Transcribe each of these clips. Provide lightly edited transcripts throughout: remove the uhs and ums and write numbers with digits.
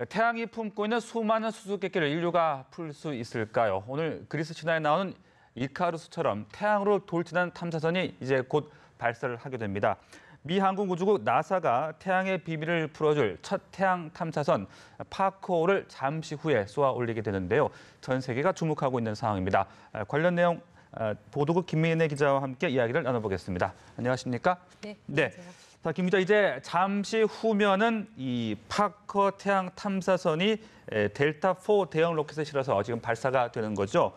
태양이 품고 있는 수많은 수수께끼를 인류가 풀 수 있을까요? 오늘 그리스 신화에 나오는 이카루스처럼 태양으로 돌진한 탐사선이 이제 곧 발사를 하게 됩니다. 미 항공우주국 나사가 태양의 비밀을 풀어줄 첫 태양 탐사선 파커를 잠시 후에 쏘아 올리게 되는데요. 전 세계가 주목하고 있는 상황입니다. 관련 내용 보도국 김민혜 기자와 함께 이야기를 나눠보겠습니다. 안녕하십니까? 네. 자, 김 기자, 이제 잠시 후면은 이 파커 태양 탐사선이 델타4 대형 로켓에 실어서 지금 발사가 되는 거죠.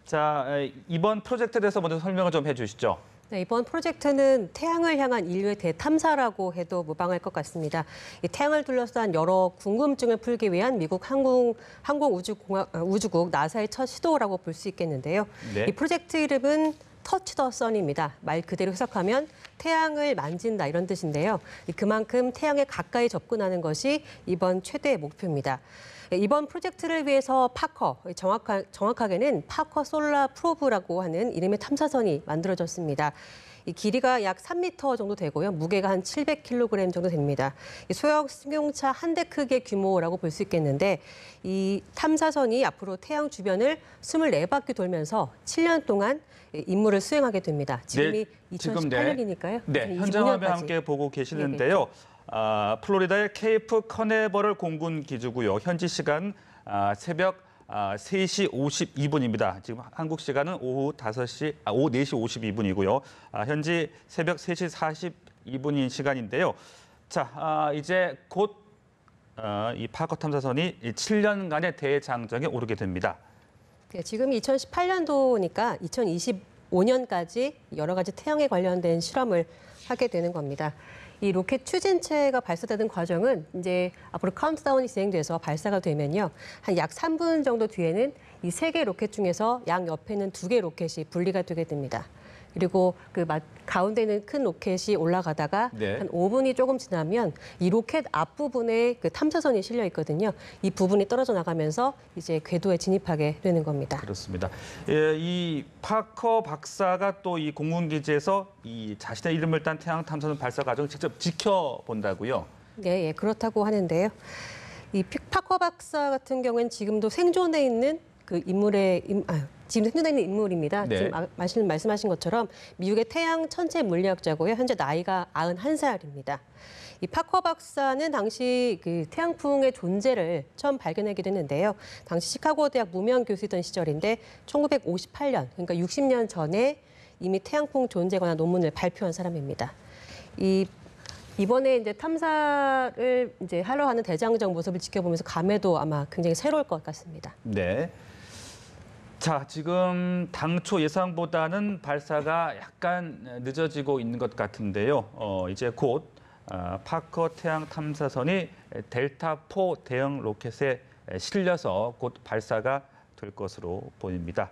자, 이번 프로젝트에 대해서 먼저 설명을 좀 해주시죠. 네, 이번 프로젝트는 태양을 향한 인류의 대탐사라고 해도 무방할 것 같습니다. 이 태양을 둘러싼 여러 궁금증을 풀기 위한 미국 항공우주국 나사의 첫 시도라고 볼 수 있겠는데요. 네. 이 프로젝트 이름은 터치 더 선입니다. 말 그대로 해석하면 태양을 만진다 이런 뜻인데요. 그만큼 태양에 가까이 접근하는 것이 이번 최대의 목표입니다. 이번 프로젝트를 위해서 파커, 정확하게는 파커 솔라 프로브라고 하는 이름의 탐사선이 만들어졌습니다. 이 길이가 약 3m 정도 되고요. 무게가 한 700kg 정도 됩니다. 소형 승용차 한 대 크기의 규모라고 볼 수 있겠는데 이 탐사선이 앞으로 태양 주변을 24바퀴 돌면서 7년 동안 임무를 수행하게 됩니다. 지금이 2018년이니까요. 네, 현장 화면 함께 보고 계시는데요. 플로리다의 케이프 커네버럴 공군 기지고요. 현지 시간 새벽 3시 52분입니다. 지금 한국 시간은 오후 4시 52분이고요. 현지 새벽 3시 42분인 시간인데요. 자, 이제 곧 이 파커 탐사선이 7년간의 대장정에 오르게 됩니다. 네, 지금 2018년도니까 2025년까지 여러 가지 태양에 관련된 실험을 하게 되는 겁니다. 이 로켓 추진체가 발사되는 과정은 이제 앞으로 카운트다운이 진행돼서 발사가 되면요. 한 약 3분 정도 뒤에는 이 3개 로켓 중에서 양 옆에는 2개 로켓이 분리가 되게 됩니다. 그리고 그 가운데 있는 큰 로켓이 올라가다가 네. 한 5분이 조금 지나면 이 로켓 앞부분에 그 탐사선이 실려 있거든요. 이 부분이 떨어져 나가면서 이제 궤도에 진입하게 되는 겁니다. 그렇습니다. 예, 이 파커 박사가 또 이 공군기지에서 이 자신의 이름을 딴 태양 탐사선 발사 과정을 직접 지켜본다고요? 네, 말씀하고 하는데요. 이 파커 박사 같은 경우에는 지금도 생존해 있는 그 지금 생존해 있는 인물입니다. 네. 지금 말씀하신 것처럼 미국의 태양 천체 물리학자고요. 현재 나이가 91살입니다. 이 파커 박사는 당시 그 태양풍의 존재를 처음 발견하게 됐는데요. 당시 시카고 대학 무명 교수이던 시절인데 1958년, 그러니까 60년 전에 이미 태양풍 존재에 관한 논문을 발표한 사람입니다. 이번에 이제 탐사를 이제 하러 하는 대장정 모습을 지켜보면서 감회도 아마 굉장히 새로울 것 같습니다. 네. 자, 지금 당초 예상보다는 발사가 약간 늦어지고 있는 것 같은데요. 이제 곧 파커 태양 탐사선이 델타4 대형 로켓에 실려서 곧 발사가 될 것으로 보입니다.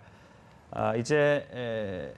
이제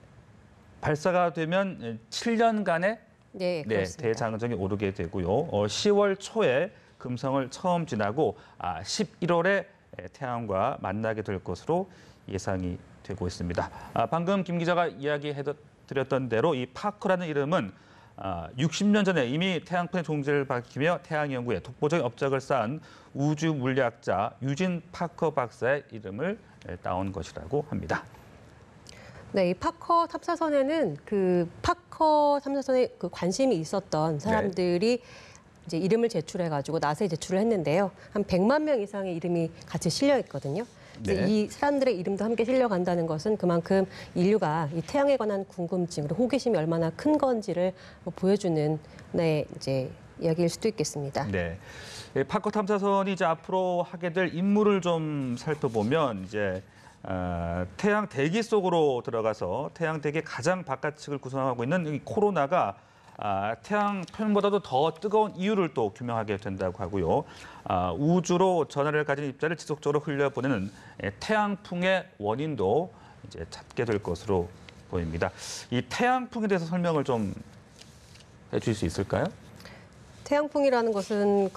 발사가 되면 7년간의 네, 그렇습니다. 대장정이 오르게 되고요. 10월 초에 금성을 처음 지나고 11월에 태양과 만나게 될 것으로 예상이 되고 있습니다. 방금 김 기자가 이야기해드렸던 대로 이 파커라는 이름은 60년 전에 이미 태양풍의 존재를 밝히며 태양 연구에 독보적인 업적을 쌓은 우주 물리학자 유진 파커 박사의 이름을 따온 것이라고 합니다. 네, 이 파커 탐사선에는 그 파커 탐사선에 그 관심이 있었던 사람들이 이제 이름을 제출해가지고 나사에 제출을 했는데요. 한 100만 명 이상의 이름이 같이 실려 있거든요. 네. 이 사람들의 이름도 함께 실려간다는 것은 그만큼 인류가 이 태양에 관한 궁금증, 그리고 호기심이 얼마나 큰 건지를 보여주는 이제 이야기일 수도 있겠습니다. 네. 파커 탐사선이 이제 앞으로 하게 될 임무를 좀 살펴보면 이제 태양 대기 속으로 들어가서 태양 대기 가장 바깥측을 구성하고 있는 이 코로나가 태양 표면보다도 더 뜨거운 이유를 또 규명하게 된다고 하고요. 우주로 전하를 가진 입자를 지속적으로 흘려보내는 태양풍의 원인도 이제 찾게 될 것으로 보입니다. 이 태양풍에 대해서 설명을 좀 해주실 수 있을까요? 태양풍이라는 것은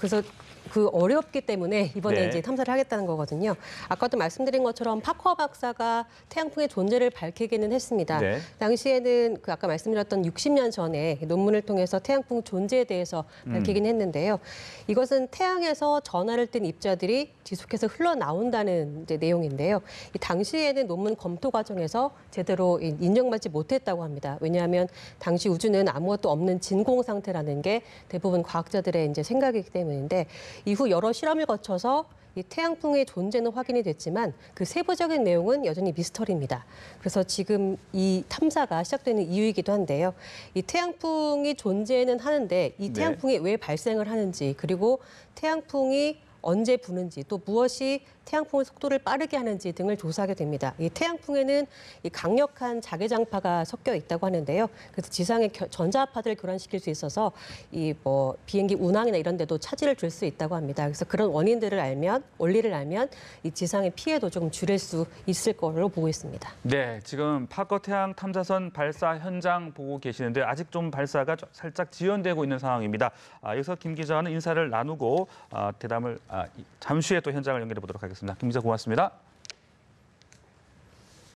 그 어렵기 때문에 이번에 네. 이제 탐사를 하겠다는 거거든요. 아까도 말씀드린 것처럼 파커 박사가 태양풍의 존재를 밝히기는 했습니다. 네. 당시에는 그 아까 말씀드렸던 60년 전에 논문을 통해서 태양풍 존재에 대해서 밝히긴 했는데요. 이것은 태양에서 전하를 뜬 입자들이 지속해서 흘러나온다는 이제 내용인데요. 이 당시에는 논문 검토 과정에서 제대로 인정받지 못했다고 합니다. 왜냐하면 당시 우주는 아무것도 없는 진공 상태라는 게 대부분 과학자들의 이제 생각이기 때문인데 이후 여러 실험을 거쳐서 이 태양풍의 존재는 확인이 됐지만 그 세부적인 내용은 여전히 미스터리입니다. 그래서 지금 이 탐사가 시작되는 이유이기도 한데요. 이 태양풍이 존재는 하는데 이 태양풍이 왜 발생을 하는지 그리고 태양풍이 언제 부는지 또 무엇이 태양풍의 속도를 빠르게 하는지 등을 조사하게 됩니다. 이 태양풍에는 이 강력한 자개장파가 섞여 있다고 하는데요. 그래서 지상의 전자파들을 교란시킬 수 있어서 이 뭐 비행기 운항이나 이런 데도 차질을 줄 수 있다고 합니다. 그래서 그런 원인들을 알면 원리를 알면 이 지상의 피해도 조금 줄일 수 있을 거로 보고 있습니다. 네, 지금 파커 태양 탐사선 발사 현장 보고 계시는데 아직 좀 발사가 살짝 지연되고 있는 상황입니다. 여기서 김 기자와는 인사를 나누고 대담을 잠시 후에 또 현장을 연결해 보도록 하겠습니다. 김 기자 고맙습니다.